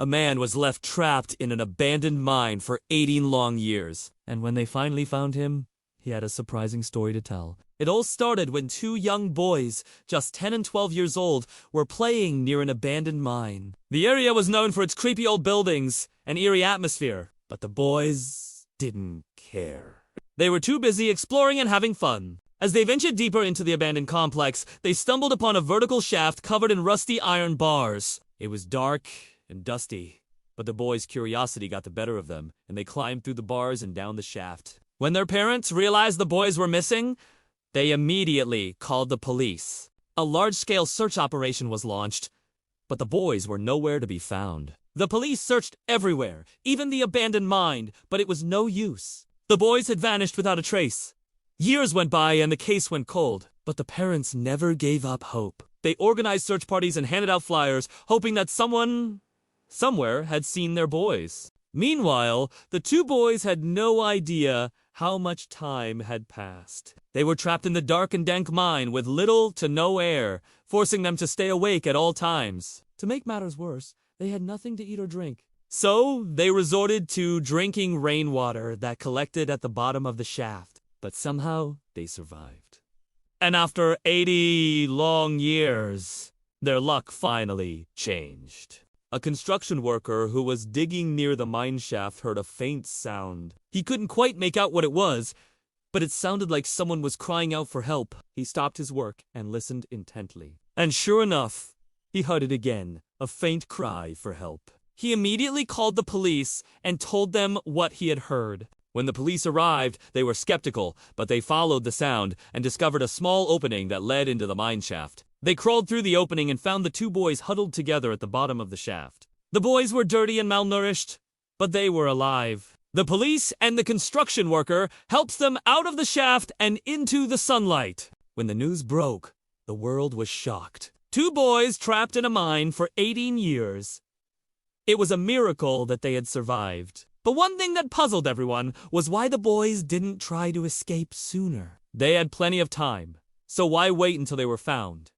A man was left trapped in an abandoned mine for 18 long years. And when they finally found him, he had a surprising story to tell. It all started when two young boys, just 10 and 12 years old, were playing near an abandoned mine. The area was known for its creepy old buildings and eerie atmosphere, but the boys didn't care. They were too busy exploring and having fun. As they ventured deeper into the abandoned complex, they stumbled upon a vertical shaft covered in rusty iron bars. It was dark and dusty, but the boys' curiosity got the better of them, and they climbed through the bars and down the shaft. When their parents realized the boys were missing, they immediately called the police. A large-scale search operation was launched, but the boys were nowhere to be found. The police searched everywhere, even the abandoned mine, but it was no use. The boys had vanished without a trace. Years went by and the case went cold, but the parents never gave up hope. They organized search parties and handed out flyers, hoping that someone, somewhere, had seen their boys. Meanwhile, the two boys had no idea how much time had passed. They were trapped in the dark and dank mine with little to no air, forcing them to stay awake at all times. To make matters worse, they had nothing to eat or drink. So, they resorted to drinking rainwater that collected at the bottom of the shaft. But somehow, they survived. And after 80 long years, their luck finally changed. A construction worker who was digging near the mine shaft heard a faint sound. He couldn't quite make out what it was, but it sounded like someone was crying out for help. He stopped his work and listened intently. And sure enough, he heard it again, a faint cry for help. He immediately called the police and told them what he had heard. When the police arrived, they were skeptical, but they followed the sound and discovered a small opening that led into the mine shaft. They crawled through the opening and found the two boys huddled together at the bottom of the shaft. The boys were dirty and malnourished, but they were alive. The police and the construction worker helped them out of the shaft and into the sunlight. When the news broke, the world was shocked. Two boys trapped in a mine for 18 years. It was a miracle that they had survived. But one thing that puzzled everyone was why the boys didn't try to escape sooner. They had plenty of time, so why wait until they were found?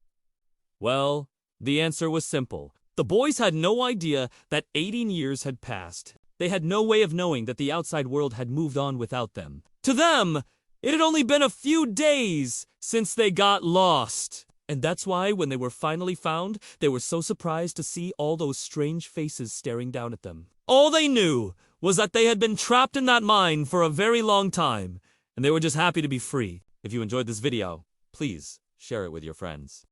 Well, the answer was simple. The boys had no idea that 18 years had passed. They had no way of knowing that the outside world had moved on without them. To them, it had only been a few days since they got lost. And that's why, when they were finally found, they were so surprised to see all those strange faces staring down at them. All they knew was that they had been trapped in that mine for a very long time, and they were just happy to be free. If you enjoyed this video, please share it with your friends.